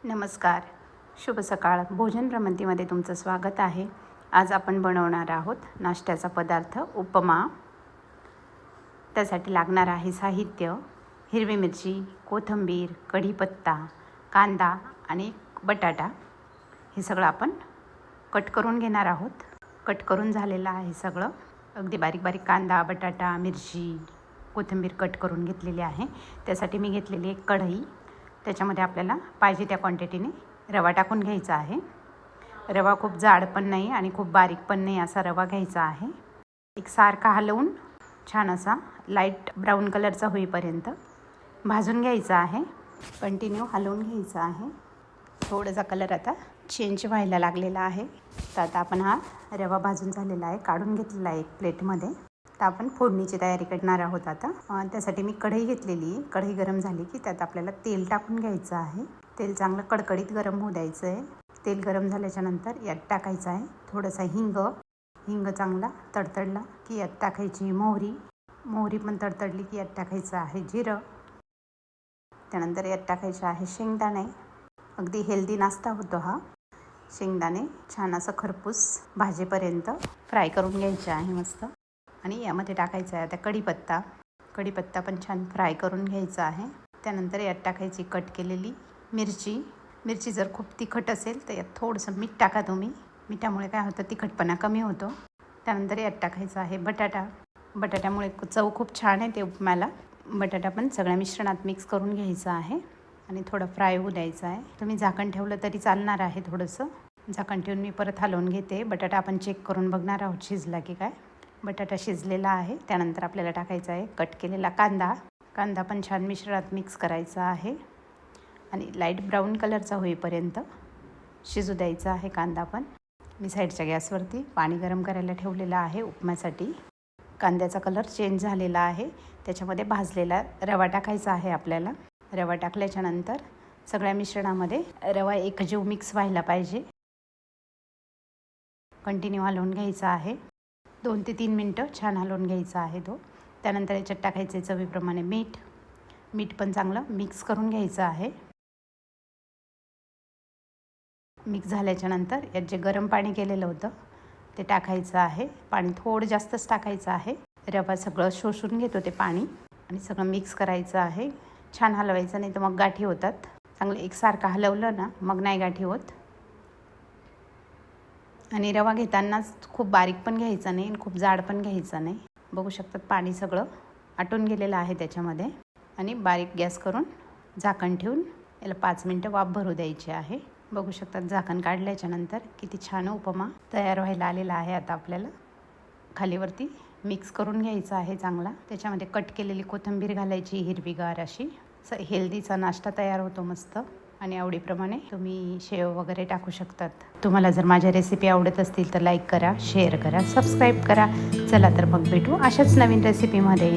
नमस्कार, शुभ सकाळ. भोजन भ्रमंतीमध्ये तुमचं स्वागत आहे. आज आपण बनवणार आहोत नाश्त्याचा पदार्थ उपमा. त्यासाठी लागणार आहे साहित्य: हिरवी मिरची, कोथिंबीर, कढीपत्ता, कांदा आणि बटाटा. हे सगळं आपण कट करून घेणार आहोत. कट करून झालेलं आहे सगळं. अगदी बारीक बारीक कांदा, बटाटा, मिरची, कोथिंबीर कट करून घेतलेली आहे. त्यासाठी मी घेतलेली एक कढई. त्याच्यामध्ये आपल्याला पाहिजे त्या क्वांटिटीने रवा टाकून घ्यायचा आहे. रवा खूप जाड पण नाही आणि खूप बारीक पण नाही असा रवा घ्यायचा आहे. एक सारखा हलवून छान असा लाईट ब्राऊन कलरचा होईपर्यंत भाजून घ्यायचा आहे. कंटिन्यू हलवून घ्यायचा आहे. थोडासा कलर आता चेंज व्हायला लागलेला आहे. तर आता आपण हा रवा भाजून झालेला आहे, काढून घेतलेला आहे एक प्लेटमध्ये. तर आपण फोडणीची तयारी करणार आहोत आता. त्यासाठी मी कढई घेतलेली आहे. कढई गरम झाली की त्यात आपल्याला तेल टाकून घ्यायचं आहे. तेल चांगलं कडकडीत गरम होऊ द्यायचं आहे. तेल गरम झाल्याच्या नंतर यात टाकायचं आहे थोडासा हिंग चांगला तडतडला की यात टाकायची मोहरी पण तडतडली की यात टाकायचं आहे जिरं. त्यानंतर यात टाकायचं आहे शेंगदाणे. अगदी हेल्दी नाश्ता होतो हा. शेंगदाणे छान असं खरपूस भाजेपर्यंत फ्राय करून घ्यायचे आहे मस्त. आणि यामध्ये टाकायचा आहे आता कढीपत्ता पण छान फ्राय करून घ्यायचा आहे. त्यानंतर यात टाकायची कट केलेली मिरची जर खूप तिखट असेल तर यात थोडंसं मीठ टाका तुम्ही. मिठामुळे काय होतं, तिखटपणा कमी होतो. त्यानंतर यात टाकायचा आहे बटाट्यामुळे चव खूप छान आहे ते उपम्याला. बटाटा पण सगळ्या मिश्रणात मिक्स करून घ्यायचा आहे आणि थोडं फ्राय होऊ द्यायचं आहे. तुम्ही झाकण ठेवलं तरी चालणार आहे. थोडंसं झाकण ठेवून मी परत हलवून घेते. बटाटा आपण चेक करून बघणार आहोत शिजला की काय. बटाटा शिजलेला आहे. त्यानंतर आपल्याला टाकायचा आहे कट केलेला कांदा पण छान मिश्रणात मिक्स करायचा आहे आणि लाईट ब्राऊन कलरचा होईपर्यंत शिजू द्यायचा आहे कांदा पण. मी साईडच्या गॅसवरती पाणी गरम करायला ठेवलेलं आहे उपम्यासाठी. कांद्याचा कलर चेंज झालेला आहे. त्याच्यामध्ये भाजलेला रवा टाकायचा आहे आपल्याला. रवा टाकल्याच्या नंतर सगळ्या मिश्रणामध्ये रवा एकजीव मिक्स व्हायला पाहिजे. कंटिन्यू हलवून घ्यायचा आहे. 2 ते 3 मिनटं छान हलवून घ्यायचा आहे तो. त्यानंतर याच्यात टाकायचे चवीप्रमाणे मीठ पण चांगलं मिक्स करून घ्यायचं आहे. मिक्स झाल्याच्या नंतर यात जे गरम पाणी केलेलं होतं ते टाकायचं आहे. पाणी थोडं जास्तच टाकायचं आहे. रवा सगळं शोषून घेतो ते पाणी. आणि सगळं मिक्स करायचं आहे. छान हलवायचं, नाही तर मग गाठी होतात. चांगलं एकसारखं हलवलं ना मग नाही गाठी होत. आणि रवा घेतानाच खूप बारीक पण घ्यायचा नाही आणि खूप जाड पण घ्यायचा नाही. बघू शकतात पाणी सगळं आटून गेलेलं आहे त्याच्यामध्ये. आणि बारीक गॅस करून झाकण ठेवून याला 5 मिनटं वाफ भरू द्यायची आहे. बघू शकतात झाकण काढल्याच्या नंतर किती छान उपमा तयार व्हायला आलेला आहे. आता आपल्याला खालीवरती मिक्स करून घ्यायचा आहे चांगला. त्याच्यामध्ये कट केलेली कोथिंबीर घालायची हिरवीगार अशी. हेल्दीचा नाश्ता तयार होतो मस्त. आणि आवडीप्रमाणे तुम्ही शेव वगैरे टाकू शकतात. तुम्हाला जर माझ्या रेसिपी आवडत असतील तर लाईक करा, शेअर करा, सबस्क्राईब करा. चला तर मग भेटू अशाच नवीन रेसिपीमध्ये.